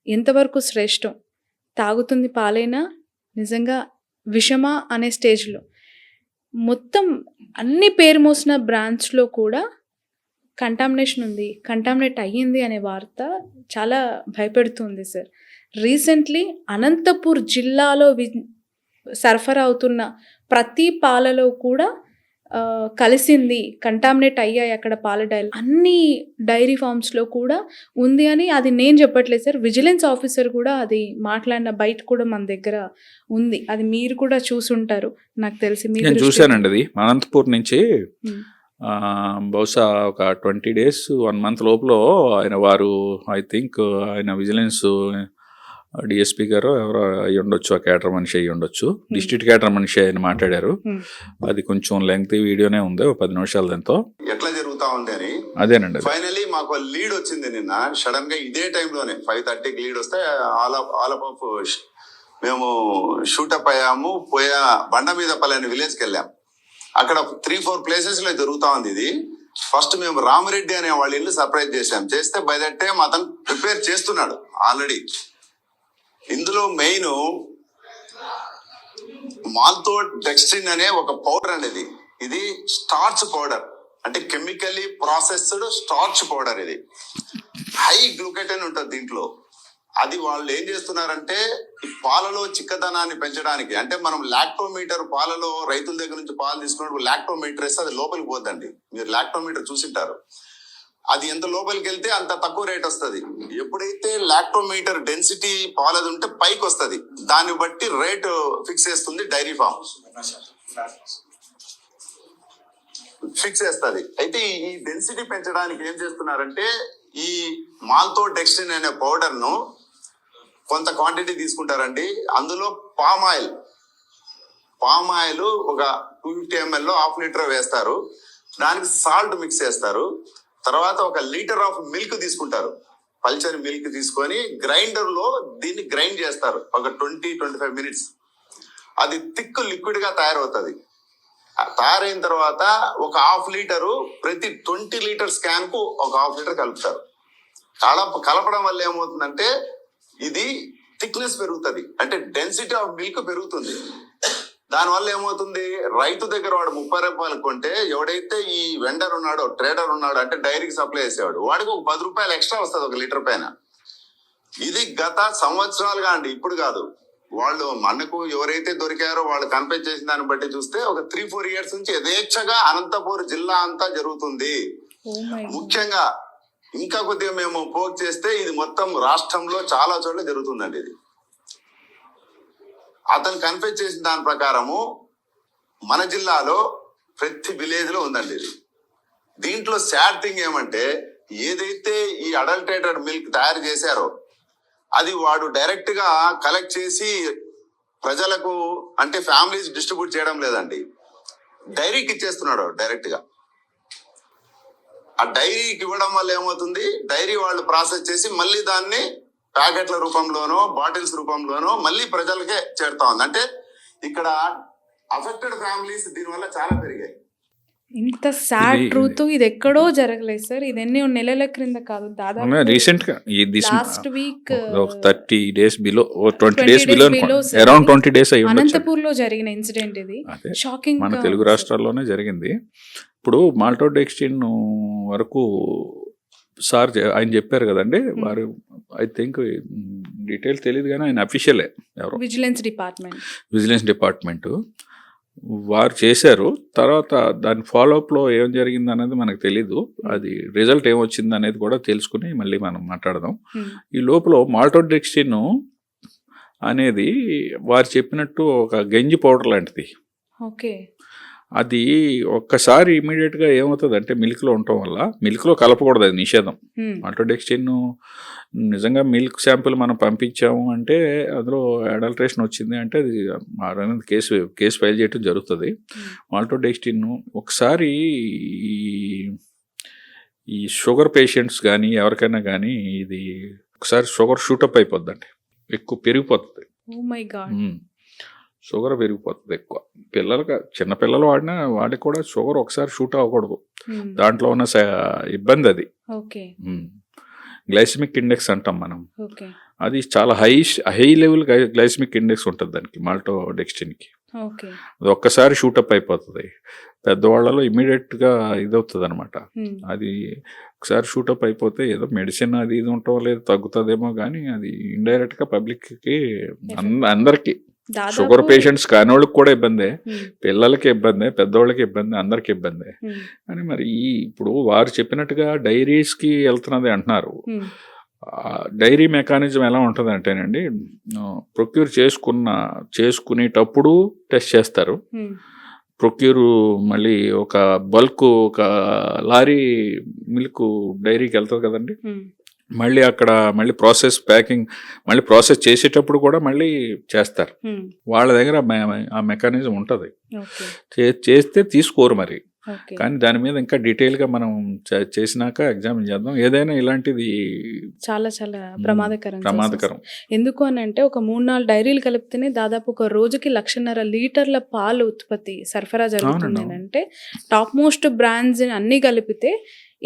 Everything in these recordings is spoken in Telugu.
ఎంతవరకు శ్రేష్టం? తాగుతుంది పాలైనా నిజంగా విషమా అనే స్టేజ్‌లో. మొత్తం అన్ని పేరు మోసిన బ్రాంచ్‌లో కూడా కంటామినేషన్ ఉంది. కంటామినేట్ అయ్యింది అనే వార్త చాలా భయపెడుతుంది సార్. రీసెంట్‌లీ అనంతపూర్ జిల్లాలో సరఫరా అవుతున్న ప్రతి పాలలో కూడా కలిసింది, కంటామినేట్ అయ్యాయి అక్కడ పాల అన్ని డైరీ ఫార్మ్స్‌లో కూడా ఉంది అని అది నేను చెప్పట్లేదు సార్. విజిలెన్స్ ఆఫీసర్ కూడా అది మాట్లాడిన బయట కూడా మన దగ్గర ఉంది. అది మీరు కూడా చూసుంటారు నాకు తెలిసి. నేను చూశానండి అది అనంతపూర్ నుంచి. బహుశా ఒక 20 days 1 month లోపల వారు ఐ థింక్ ఆయన విజిలెన్స్ డిఎస్పీ గారు ఎవరో అయ్యి ఉండొచ్చు, ఆ క్యాటర్ మనిషి అయ్యి ఉండొచ్చు, డిస్ట్రిక్ట్ క్యాటర్ మనిషి ఆయన మాట్లాడారు. అది కొంచెం లెంగ్తీ వీడియోనే ఉంది, ఒక 10 నిమిషాలు ఎంతో. ఎట్లా జరుగుతా ఉంది అని అదేనండి. ఫైనలీ మాకు లీడ్ వచ్చింది నిన్న సడన్ గా ఇదే టైంలోనే 5:30కి లీడ్ వస్తే ఆల్ ఆఫ్ మేము షూటప్ అయ్యాము. బండ మీద పల్లెని విలేజ్కి వెళ్ళాం. అక్కడ 3-4 places లో జరుగుతా ఉంది ఇది. ఫస్ట్ మేము రామిరెడ్డి అనే వాళ్ళ ఇల్లు సర్ప్రైజ్ చేసాం. చేస్తే బై దట్ టైం అతను ప్రిపేర్ చేస్తున్నాడు ఆల్రెడీ. ఇందులో మెయిన్ మాల్తోడెక్స్ట్రిన్ అనే ఒక పౌడర్ అనేది. ఇది స్టార్చ్ పౌడర్, అంటే కెమికలీ ప్రాసెస్డ్ స్టార్చ్ పౌడర్. ఇది హై గ్లూకెటన్ ఉంటుంది దీంట్లో. అది వాళ్ళు ఏం చేస్తున్నారంటే ఈ పాలలో చిక్కదనాన్ని పెంచడానికి, అంటే మనం లాక్టోమీటర్ పాలలో రైతుల దగ్గర నుంచి పాలు తీసుకున్నప్పుడు లాక్టోమీటర్ వేస్తే అది లోపలికి పోద్దండి. మీరు లాక్టోమీటర్ చూసింటారు. అది ఎంత లోపలికి వెళ్తే అంత తక్కువ రేట్ వస్తుంది. ఎప్పుడైతే లాక్టోమీటర్ డెన్సిటీ పాలది ఉంటే పైకి వస్తుంది, దాన్ని బట్టి రేటు ఫిక్స్ చేస్తుంది డైరీ ఫామ్, ఫిక్స్ చేస్తుంది. అయితే ఈ డెన్సిటీ పెంచడానికి ఏం చేస్తున్నారంటే ఈ మాల్తోడెక్స్ట్రిన్ అనే పౌడర్ ను కొంత క్వాంటిటీ తీసుకుంటారండి. అందులో పామ్ ఆయిల్ ఒక 250 ml 1/2 లీటర్ వేస్తారు. దానికి సాల్ట్ మిక్స్ చేస్తారు. తర్వాత 1 లీటర్ ఆఫ్ మిల్క్ తీసుకుంటారు. పల్చని మిల్క్ తీసుకొని గ్రైండర్ లో దీన్ని గ్రైండ్ చేస్తారు ఒక 20-25 minutes. అది థిక్ లిక్విడ్ గా తయారవుతుంది. తయారైన తర్వాత ఒక 1/2 లీటరు ప్రతి 20 లీటర్స్ క్యాన్ కు ఒక 1/2 లీటర్ కలుపుతారు. కలపడం వల్ల ఏమవుతుందంటే ఇది థిక్నెస్ పెరుగుతుంది, అంటే డెన్సిటీ ఆఫ్ మిల్క్ పెరుగుతుంది. దానివల్ల ఏమవుతుంది, రైతు దగ్గర వాడు 30 రూపాయలు కొంటే ఎవడైతే ఈ వెండర్ ఉన్నాడో, ట్రేడర్ ఉన్నాడో, అంటే డైరీకి సప్లై చేసేవాడు, వాడికి ఒక 10 రూపాయలు ఎక్స్ట్రా వస్తుంది 1 లీటర్ పైన. ఇది గత సంవత్సరాలుగా అండి, ఇప్పుడు కాదు. వాళ్ళు మనకు ఎవరైతే దొరికారో వాళ్ళు కంపేర్ చేసిన దాన్ని బట్టి చూస్తే ఒక 3-4 years నుంచి యథేచ్ఛగా అనంతపూర్ జిల్లా అంతా జరుగుతుంది. ముఖ్యంగా ఇంకా కొద్దిగా మేము పోక్ చేస్తే ఇది మొత్తం రాష్ట్రంలో చాలా చోట్ల జరుగుతుందండి. ఇది అతను కన్ఫెస్ చేసిన దాని ప్రకారము మన జిల్లాలో ప్రతి విలేజ్ లో ఉందండి ఇది. దీంట్లో సాడ్ థింగ్ ఏమంటే ఏదైతే ఈ అడల్టరేటెడ్ మిల్క్ తయారు చేశారో అది వాడు డైరెక్ట్ గా కలెక్ట్ చేసి ప్రజలకు, అంటే ఫ్యామిలీస్ డిస్ట్రిబ్యూట్ చేయడం లేదండి, డైరీకి ఇచ్చేస్తున్నాడు డైరెక్ట్ గా. ఆ డైరీకి ఇవ్వడం వల్ల ఏమవుతుంది, డైరీ వాళ్ళు ప్రాసెస్ చేసి మళ్ళీ దాన్ని ప్యాకెట్ల రూపంలోనో బాటిల్స్ రూపంలోనో మళ్ళీ ప్రజలకే చేరుతా ఉంది. అంటే ఇక్కడ అఫెక్టెడ్ ఫ్యామిలీస్ దీనివల్ల చాలా పెరిగాయి. ఇంత సాడ్ ట్రూత్ ఇది ఎక్కడో జరగలేదు సార్. ఇది ఎన్ని నెలల క్రింద కాదు, దాదాపు రీసెంట్ గా last week 30 days below 20 days below around 20 days అయ్యి అనంతపూర్ లో జరిగిన ఇన్సిడెంట్ ఇది. షాకింగ్. మన తెలుగు రాష్ట్రాల్లోనే జరిగింది. ఇప్పుడు మాల్టోడెక్స్ట్రిన్ వరకు సార్ ఆయన చెప్పారు కదండి, వారు ఐ థింక్ డీటెయిల్ తెలియదు కానీ ఆయన అఫీషియలే, ఎవరు విజిలెన్స్ డిపార్ట్మెంట్ వారు చేశారు. తర్వాత దాని ఫాలోఅప్లో ఏం జరిగింది అనేది మనకు తెలీదు. అది రిజల్ట్ ఏమొచ్చింది అనేది కూడా తెలుసుకుని మళ్ళీ మనం మాట్లాడదాం. ఈ లోపల మాల్టోడెక్స్ట్రిన్ అనేది వారు చెప్పినట్టు ఒక గంజి పౌడర్ లాంటిది. ఓకే. అది ఒక్కసారి ఇమీడియట్గా ఏమవుతుంది అంటే మిల్క్లో ఉండటం వల్ల, మిల్క్లో కలపకూడదు, అది నిషేధం. మాల్టోడెక్స్ట్రిన్ నిజంగా మిల్క్ శాంపిల్ మనం పంపించాము అంటే అందులో అడల్ట్రేషన్ వచ్చింది అంటే అది కేసు ఫైల్ చేయడం జరుగుతుంది. మాల్టోడెక్స్ట్రిన్ ఒకసారి ఈ షుగర్ పేషెంట్స్ కానీ ఎవరికైనా కానీ ఇది ఒకసారి షుగర్ షూటప్ అయిపోద్దండి, ఎక్కువ పెరిగిపోతుంది. షుగర్ పెరిగిపోతుంది ఎక్కువ. చిన్నపిల్లలు వాడికి కూడా షుగర్ ఒకసారి షూట్ అవ్వకూడదు. దాంట్లో ఉన్న ఇబ్బంది అది. గ్లైసెమిక్ ఇండెక్స్ అంటాం మనం. అది చాలా హై లెవెల్ గ్లైసమిక్ ఇండెక్స్ ఉంటుంది దానికి మాల్టోడెక్స్టిన్కి. ఓకే. అది ఒక్కసారి షూటప్ అయిపోతుంది, పెద్దవాళ్ళలో ఇమీడియట్గా ఇదవుతుంది అనమాట. అది ఒకసారి షూటప్ అయిపోతే ఏదో మెడిసిన్ అది ఇది ఉండటం లేదు తగ్గుతుందేమో, కానీ అది ఇండైరెక్ట్గా పబ్లిక్కి అందరికీ షుగర్ పేషెంట్స్ కానివాళ్ళకి కూడా ఇబ్బందే, పిల్లలకి ఇబ్బందే, పెద్దవాళ్ళకి ఇబ్బంది, అందరికి ఇబ్బందే. కానీ మరి ఇప్పుడు వారు చెప్పినట్టుగా డైరీస్కి వెళ్తున్నది అంటున్నారు. డైరీ మెకానిజం ఎలా ఉంటుంది అంటేనండి, ప్రొక్యూర్ చేసుకునేటప్పుడు టెస్ట్ చేస్తారు. ప్రొక్యూర్ మళ్ళీ ఒక బల్క్ ఒక లారీ మిల్క్ డైరీకి వెళ్తుంది కదండి, మళ్ళీ అక్కడ మళ్ళీ ప్యాకింగ్ మళ్ళీ ప్రాసెస్ చేసేటప్పుడు కూడా మళ్ళీ చేస్తారు. వాళ్ళ దగ్గర ఆ మెకానిజం ఉంటుంది. చేస్తే తీసుకోరు మరి, కానీ దాని మీద ఇంకా డీటెయిల్గా మనం చేసినాక ఎగ్జామిన్ చేద్దాం. ఏదైనా ఇలాంటిది చాలా చాలా ప్రమాదకరం. ఎందుకు అని అంటే ఒక 3-4 డైరీలు కలిపితేనే దాదాపు ఒక రోజుకి 1.5 లీటర్ల పాలు ఉత్పత్తి సరఫరా జరుగుతుంది. అంటే టాప్ మోస్ట్ బ్రాండ్స్ అన్ని కలిపితే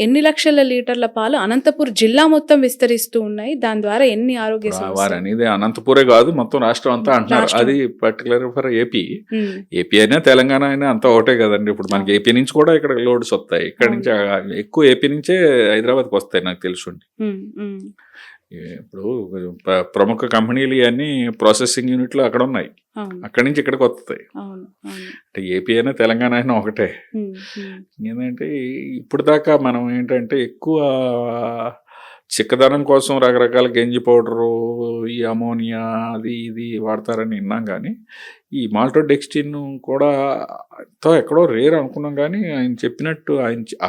ఎన్ని లక్షల లీటర్ల పాలు అనంతపూర్ జిల్లా మొత్తం విస్తరిస్తూ ఉన్నాయి. దాని ద్వారా ఎన్ని ఆరోగ్య అనేది అనంతపూరే కాదు మొత్తం రాష్ట్రం అంతా అంటున్నారు. అది పర్టికులర్ ఫర్ ఏపీ అయినా తెలంగాణ అయినా అంతా ఒకటే కదండి. ఇప్పుడు మనకి ఏపీ నుంచి కూడా ఇక్కడ లోడ్స్ వస్తాయి, ఇక్కడ నుంచి ఎక్కువ ఏపీ నుంచే హైదరాబాద్కి వస్తాయి నాకు తెలుసు. ఇప్పుడు ప్రముఖ కంపెనీలు ఇవన్నీ ప్రాసెసింగ్ యూనిట్లు అక్కడ ఉన్నాయి, అక్కడి నుంచి ఇక్కడికి వస్తాయి. అంటే ఏపీ అయినా తెలంగాణ అయినా ఒకటే. ఏంటంటే ఇప్పుడు దాకా మనం ఏంటంటే ఎక్కువ చిక్కదనం కోసం రకరకాల గంజి పౌడరు, ఈ అమోనియా అది ఇది వాడతారని విన్నాం, కానీ ఈ మాల్టోడెక్స్టిన్ కూడా ఎక్కడో రేర్ అనుకున్నాం. కానీ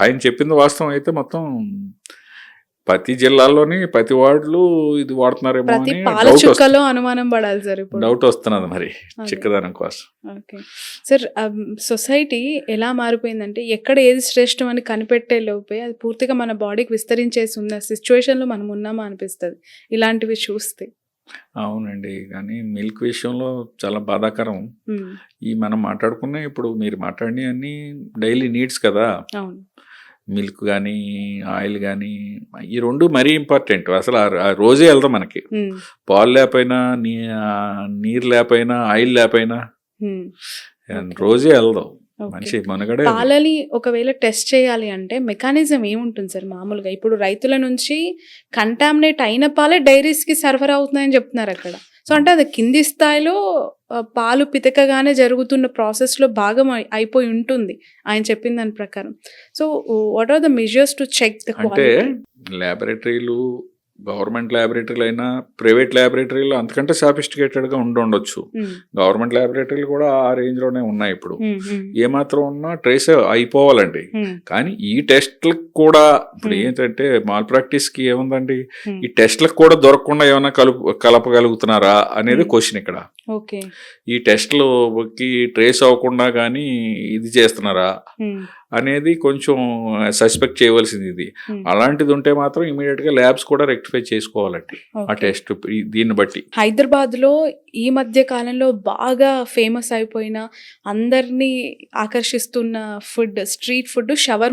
ఆయన చెప్పింది వాస్తవం అయితే మొత్తం ప్రతి జిల్లాలోని ప్రతి వార్డులు ఇది వాడుతున్నారేమో అని అనుమానం పడాలి సార్. డౌట్ వస్తున్నది మరి చిక్కదనం కోసం. ఓకే సార్, సొసైటీ ఎలా మారిపోయిందంటే ఎక్కడ ఏది శ్రేష్టం అని కనిపెట్టే లోపే అది పూర్తిగా మన బాడీకి విస్తరించేసి ఉన్న సిచ్యువేషన్లో మనం ఉన్నామా అనిపిస్తుంది ఇలాంటివి చూస్తే. అవునండి, కానీ మిల్క్ విషయంలో చాలా బాధాకరం. ఈ మనం మాట్లాడుకున్న ఇప్పుడు మీరు మాట్లాడి అన్ని డైలీ నీడ్స్ కదా. అవును, మిల్క్ కానీ ఆయిల్ కానీ ఈ రెండు మరీ ఇంపార్టెంట్. అసలు ఆ రోజే వెళ్దాం మనకి, పాలు లేకపోయినా నీరు లేకపోయినా ఆయిల్ లేకపోయినా రోజే వెళ్దాం మనిషి మనగడే. పాలని ఒకవేళ టెస్ట్ చేయాలి అంటే మెకానిజం ఏముంటుంది సార్ మామూలుగా? ఇప్పుడు రైతుల నుంచి కంటామినేట్ అయిన పాలే డైరీస్కి సరఫరా అవుతున్నాయని చెప్తున్నారు అక్కడ. సో అంటే అది కింది స్థాయిలో పాలు పితకగానే జరుగుతున్న ప్రాసెస్లో భాగం అయిపోయి ఉంటుంది ఆయన చెప్పిన దాని ప్రకారం. So what are the measures to check the quality? అంటే ల్యాబొరేటరీలు, గవర్నమెంట్ ల్యాబొరేటరీలు అయినా ప్రైవేట్ ల్యాబొరేటరీలు అంతకంటే సాఫిస్టికేటెడ్గా ఉండొచ్చు. గవర్నమెంట్ ల్యాబొరేటరీలు కూడా ఆ రేంజ్లోనే ఉన్నాయి. ఇప్పుడు ఏమాత్రం ఉన్నా ట్రేస్ అయిపోవాలండి. కానీ ఈ టెస్ట్లకు కూడా ఇప్పుడు ఏంటంటే మాల్ ప్రాక్టీస్కి ఏముందండి, ఈ టెస్ట్లకు కూడా దొరకకుండా ఏమైనా కలపగలుగుతున్నారా అనేది క్వశ్చన్ ఇక్కడ. ఈ టెస్ట్లకి ట్రేస్ అవ్వకుండా కానీ ఇది చేస్తున్నారా అనేది కొంచెం సస్పెక్ట్ చేయవలసింది. ఇది అలాంటిది ఉంటే మాత్రం ఇమీడియట్ గా ల్యాబ్స్ కూడా రెక్టిఫై చేసుకోవాలండి ఆ టెస్ట్. దీన్ని బట్టి హైదరాబాద్ లో ఈ మధ్య కాలంలో బాగా ఫేమస్ అయిపోయిన అందరినీ ఆకర్షిస్తున్న ఫుడ్, స్ట్రీట్ ఫుడ్ షవర్మా.